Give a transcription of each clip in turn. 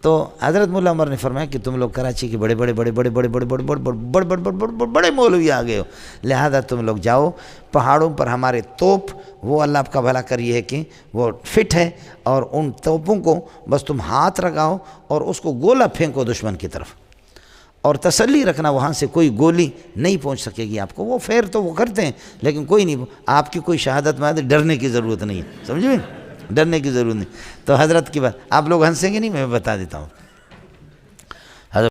تو حضرت مولا عمر نے فرمایا کہ تم لوگ کراچی کے بڑے بڑے بڑے بڑے بڑے بڑے بڑے بڑے بڑے بڑے مولوی آ گئے ہو، لہذا تم لوگ جاؤ پہاڑوں پر ہمارے توپ، وہ اللہ آپ کا بھلا کریے ہے کہ وہ فٹ ہے، اور ان توپوں کو بس تم ہاتھ لگاؤ اور اس کو گولہ پھینکو دشمن کی طرف، اور تسلی رکھنا وہاں سے کوئی گولی نہیں پہنچ سکے گی آپ کو۔ وہ فیر تو وہ کرتے ہیں لیکن کوئی نہیں، آپ کی کوئی شہادت میں ڈرنے کی ضرورت نہیں ہے، سمجھے، ڈرنے کی ضرورت نہیں۔ تو حضرت کی بات آپ لوگ ہنسیں گے نہیں، میں بتا دیتا ہوں۔ حضرت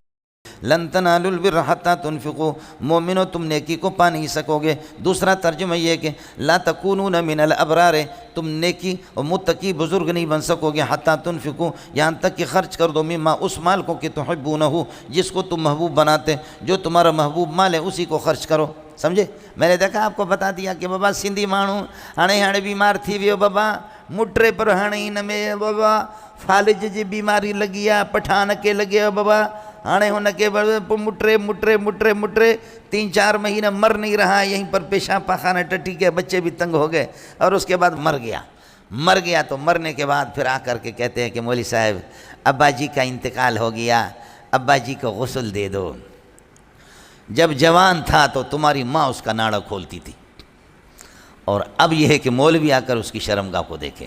لن تنالوا البر حتى تنفقوا، مومنو تم نیکی کو پا نہیں سکو گے۔ دوسرا ترجمہ یہ ہے کہ لا تکونون من الابرار، تم نیکی اور متقی بزرگ نہیں بن سکو گے حتى تنفقوا، یہاں تک کہ خرچ کر دو مما، اس مال کو کہ تحبونہ، جس کو تم محبوب بناتے، جو تمہارا محبوب مال ہے اسی کو خرچ کرو، سمجھے۔ میں نے دیکھا آپ کو بتا دیا کہ بابا سندھی مانو ہانے بیمار تھی ویو بابا، مٹرے پر ہانے ان میں بابا فالج جی بیماری لگی ہے، پٹھان کے لگے بابا، ہانے ان کے مٹرے مٹرے مٹرے مٹرے 3-4 مہینہ مر نہیں رہا، یہیں پر پیشاب پاخانہ ٹٹی کے بچے بھی تنگ ہو گئے، اور اس کے بعد مر گیا۔ تو مرنے کے بعد پھر آ کر کے کہتے ہیں کہ مولوی صاحب ابا جی کا انتقال ہو گیا، ابا جی کو غسل دے دو، جب جوان تھا تو تمہاری ماں اس کا ناڑا کھولتی تھی، اور اب یہ ہے کہ مولوی آ کر اس کی شرمگاہ کو دیکھیں،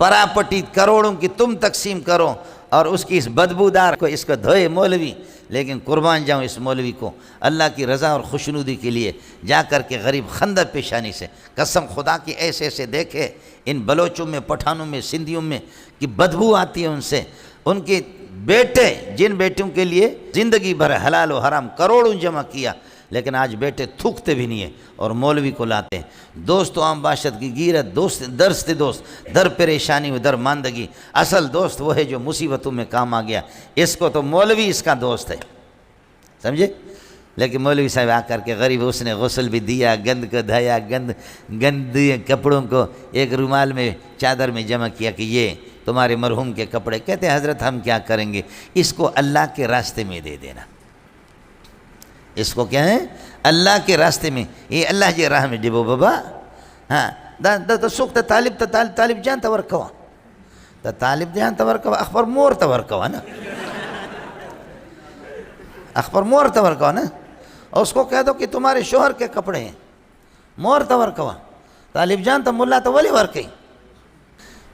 پراپرٹی کروڑوں کی تم تقسیم کرو اور اس کی اس بدبودار کو اس کو دھوئے مولوی، لیکن قربان جاؤں اس مولوی کو اللہ کی رضا اور خوشنودی کے لیے جا کر کے غریب خندہ پیشانی سے قسم خدا کی ایسے ایسے دیکھے ان بلوچوں میں، پٹھانوں میں، سندھیوں میں کہ بدبو آتی ہے ان سے، ان کے بیٹے جن بیٹوں کے لیے زندگی بھر حلال و حرام کروڑوں جمع کیا، لیکن آج بیٹے تھوکتے بھی نہیں ہیں اور مولوی کو لاتے ہیں۔ دوست و عام باشد کی گیرت، دوست درست دوست، در پریشانی و در ماندگی، اصل دوست وہ ہے جو مصیبتوں میں کام آ گیا، اس کو تو مولوی اس کا دوست ہے، سمجھے۔ لیکن مولوی صاحب آ کر کے غریب اس نے غسل بھی دیا، گند کو دھایا، گندے کپڑوں کو ایک رومال میں چادر میں جمع کیا کہ یہ تمہارے مرحوم کے کپڑے، کہتے ہیں حضرت ہم کیا کریں گے، اس کو اللہ کے راستے میں دے دینا، اس کو کیا ہے اللہ کے راستے میں، یہ اللہ جی راہ میں ڈبو بابا، ہاں دا سوک طالب جان تور کوا، دا طالب جان تور کوا اخبر مور تور کوا نا، اخبر مور تور کوا نا، اور اس کو کہہ دو کہ تمہارے شوہر کے کپڑے ہیں، مور تور کوا، طالب جان تو ملا تو ولی ورکی،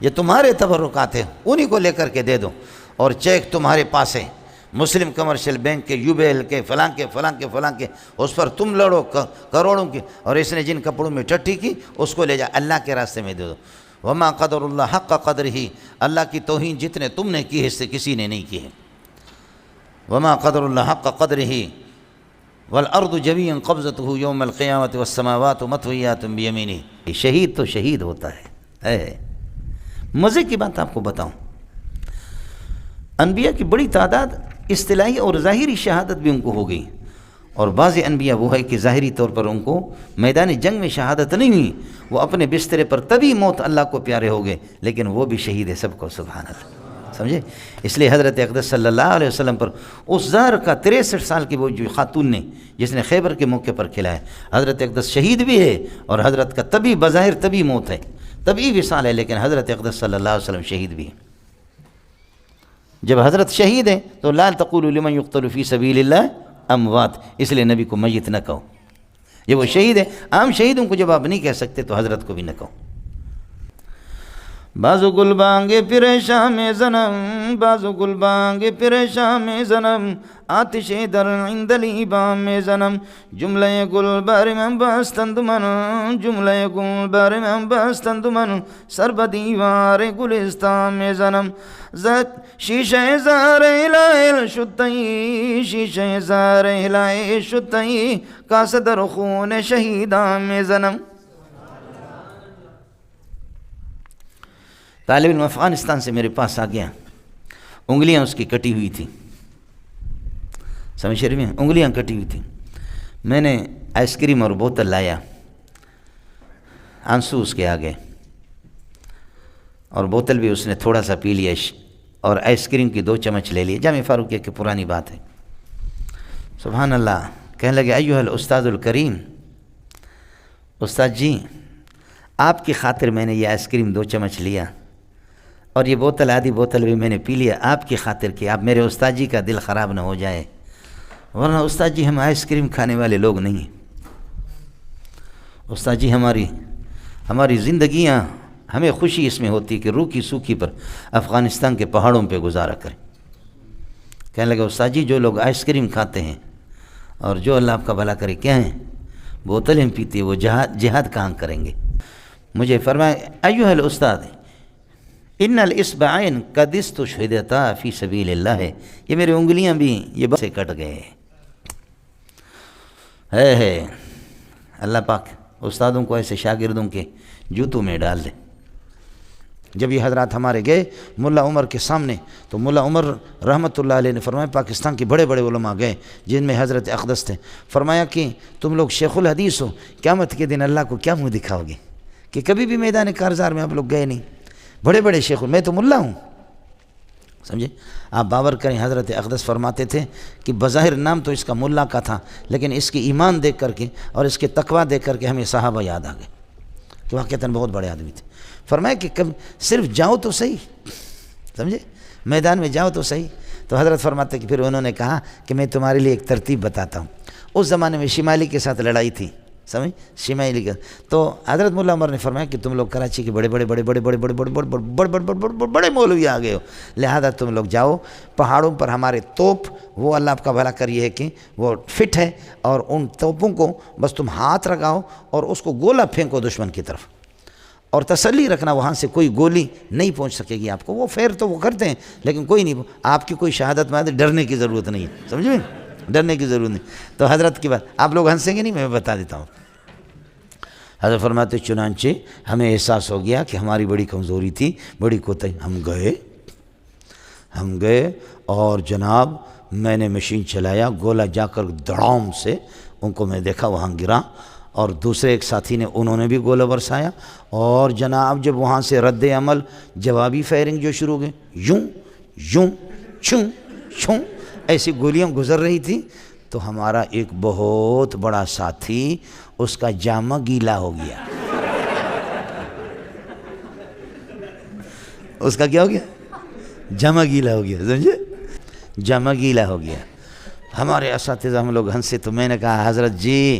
یہ تمہارے تبرکات ہیں انہی کو لے کر کے دے دو، اور چیک تمہارے پاس ہے مسلم کمرشل بینک کے، یوبیل کے، فلاں کے فلاں کے فلاں کے، اس پر تم لڑو کروڑوں کی، اور اس نے جن کپڑوں میں ٹٹی کی اس کو لے جا اللہ کے راستے میں دے دو۔ وما قدر اللہ حق قدر ہی، اللہ کی توہین جتنے تم نے کی ہے اس سے کسی نے نہیں کی ہے۔ وما قدر اللہ حق قدر ہی والارض جمیعا قبضته یوم القیامت والسماوات مطویات بیمینہ، شہید تو شہید ہوتا ہے۔ مزے کی بات آپ کو بتاؤں، انبیاء کی بڑی تعداد اصطلاحی اور ظاہری شہادت بھی ان کو ہو گئی، اور بعض انبیاء وہ ہے کہ ظاہری طور پر ان کو میدان جنگ میں شہادت نہیں ہوئی، وہ اپنے بسترے پر تبھی موت اللہ کو پیارے ہو گئے، لیکن وہ بھی شہید ہے سب کو، سبحان اللہ، سمجھے۔ اس لیے حضرت اقدس صلی اللہ علیہ وسلم پر اس زہر کا 63 سال کی وہ جو خاتون نے جس نے خیبر کے موقع پر کھلایا، حضرت اقدس شہید بھی ہے، اور حضرت کا تبھی بظاہر تبھی موت ہے، تبھی وصال ہے، لیکن حضرت اقدس صلی اللہ علیہ وسلم شہید بھی ہے۔ جب حضرت شہید ہیں تو لا تقولوا لمن يقتل فی سبیل اللہ اموات، اس لیے نبی کو میت نہ کہو، یہ وہ شہید ہے، عام شہیدوں کو جب آپ نہیں کہہ سکتے تو حضرت کو بھی نہ کہو۔ بازو گل بانگے پریشام زنم، بازو گل بانگے پریشام زنم، آتش در عند لیبام زنم، جملہ گل بار میں بستند من، جملہ گل بار میں بستند من، سر بدیوار گلستان میں زنم، زد شیشہ زار الہ شتئی، شیشہ زار الہ شتئی، کاس در خون شہیدان میں زنم۔ طالب علم افغانستان سے میرے پاس آ گیا، انگلیاں اس کی کٹی ہوئی تھیں، سمجھ رہے ہیں، انگلیاں کٹی ہوئی تھیں، میں نے آئس کریم اور بوتل لایا، آنسو اس کے آگے، اور بوتل بھی اس نے تھوڑا سا پی لیا، اور آئس کریم کی 2 چمچ لے لیے، جامع فاروقیہ کی پرانی بات ہے، سبحان اللہ۔ کہنے لگے ایھا الاستاذ الکریم، استاد جی آپ کی خاطر میں نے یہ آئس کریم 2 چمچ لیا، اور یہ بوتل آدھی بوتل بھی میں نے پی لیا آپ کی خاطر کہ آپ میرے استاد جی کا دل خراب نہ ہو جائے، ورنہ استاد جی ہم آئس کریم کھانے والے لوگ نہیں ہیں۔ استاد جی ہماری زندگیاں، ہمیں خوشی اس میں ہوتی کہ روکھی سوکھی پر افغانستان کے پہاڑوں پہ گزارا کریں۔ کہنے لگے استاد جی جو لوگ آئس کریم کھاتے ہیں اور جو اللہ آپ کا بھلا کرے کیا ہیں بوتلیں پیتے وہ جہاد کہاں کریں گے؟ مجھے فرمایا ایھا الاستاذ ان الاصبعین قد استشہدتا فی سبیل اللہ، یہ میری انگلیاں بھی یہ بس سے کٹ گئے۔ ہے اللہ پاک استادوں کو ایسے شاگردوں کے جوتوں میں ڈال دے۔ جب یہ حضرات ہمارے گئے ملا عمر کے سامنے تو ملا عمر رحمۃ اللہ علیہ نے فرمایا پاکستان کے بڑے بڑے علماء گئے جن میں حضرت اقدس تھے، فرمایا کہ تم لوگ شیخ الحدیث ہو، قیامت کے دن اللہ کو کیا منہ دکھاؤ گے کہ کبھی بھی میدان کارزار میں آپ لوگ گئے نہیں، بڑے بڑے شیخ، میں تو ملا ہوں، سمجھے؟ آپ باور کریں حضرت اقدس فرماتے تھے کہ بظاہر نام تو اس کا ملا کا تھا لیکن اس کی ایمان دیکھ کر کے اور اس کے تقویٰ دیکھ کر کے ہمیں صحابہ یاد آ گئے کہ واقعتاً بہت بڑے آدمی تھے۔ فرمایا کہ صرف جاؤ تو صحیح، سمجھے؟ میدان میں جاؤ تو صحیح۔ تو حضرت فرماتے کہ پھر انہوں نے کہا کہ میں تمہارے لیے ایک ترتیب بتاتا ہوں۔ اس زمانے میں شمالی کے ساتھ لڑائی تھی، سمجھ؟ شمالی کا تو حضرت مولا عمر نے فرمایا کہ تم لوگ کراچی کے بڑے بڑے مولوی آ گئے ہو، لہذا تم لوگ جاؤ پہاڑوں پر ہمارے توپ، وہ اللہ آپ کا بھلا کریے ہے کہ وہ فٹ ہے، اور ان توپوں کو بس تم ہاتھ لگاؤ اور اس کو گولہ پھینکو دشمن کی طرف، اور تسلی رکھنا وہاں سے کوئی گولی نہیں پہنچ سکے گی آپ کو۔ وہ فیر تو وہ کرتے ہیں لیکن کوئی نہیں، آپ کی کوئی شہادت میں ڈرنے کی ضرورت نہیں ہے، سمجھے؟ ڈرنے کی ضرورت نہیں۔ تو حضرت کی بات آپ لوگ ہنسیں گے نہیں، میں بتا دیتا ہوں۔ حضرت فرماتے چنانچہ ہمیں احساس ہو گیا کہ ہماری بڑی کمزوری تھی، بڑی کوتاہی، ہم گئے اور جناب میں نے مشین چلایا، گولہ جا کر دڑام سے ان کو میں دیکھا وہاں گرا، اور دوسرے ایک ساتھی نے انہوں نے بھی گولہ برسایا، اور جناب جب وہاں سے رد عمل جوابی فائرنگ جو شروع ہو گئی، یوں چھوں چھوں ایسی گولیاں گزر رہی تھی، تو ہمارا ایک بہت بڑا ساتھی اس کا جامہ گیلا ہو گیا۔ اس کا کیا ہو گیا؟ جامہ گیلا ہو گیا، سمجھے؟ جامہ گیلا ہو گیا۔ ہمارے اساتذہ ہم لوگ ہنسے، تو میں نے کہا حضرت جی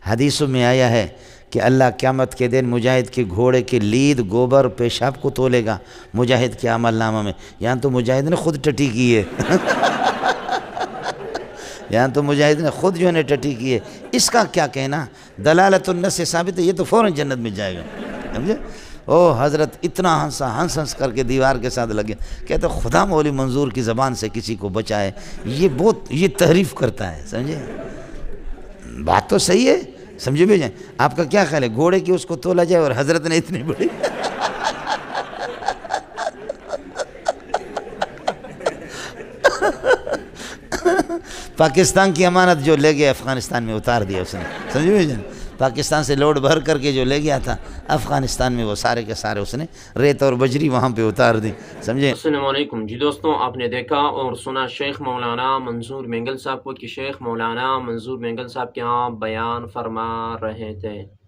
حدیثوں میں آیا ہے کہ اللہ قیامت کے دن مجاہد کے گھوڑے کے لید گوبر پیشاب کو تولے گا مجاہد کے عمل نامہ میں، یہاں تو مجاہد نے خود ٹٹی کی ہے یہاں تو مجاہد نے خود جو ہے ٹٹی کی ہے، اس کا کیا کہنا؟ دلالت النص سے ثابت ہے، یہ تو فوراً جنت میں جائے گا، سمجھے؟ او حضرت اتنا ہنس کر کے دیوار کے ساتھ لگے، کہتے خدا مولوی منظور کی زبان سے کسی کو بچائے، یہ تحریف کرتا ہے، سمجھے؟ بات تو صحیح ہے، سمجھے بھی جائیں۔ آپ کا کیا خیال ہے گھوڑے کی اس کو تولا جائے اور حضرت نے اتنی بڑی پاکستان کی امانت جو لے گیا افغانستان میں اتار دیا اس نے، سمجھے بھی جائیں۔ پاکستان سے لوڈ بھر کر کے جو لے گیا تھا افغانستان میں، وہ سارے کے سارے اس نے ریت اور بجری وہاں پہ اتار دی، سمجھے؟ السلام علیکم جی دوستوں، آپ نے دیکھا اور سنا شیخ مولانا منظور مینگل صاحب کو کہ شیخ مولانا منظور مینگل صاحب کیا بیان فرما رہے تھے۔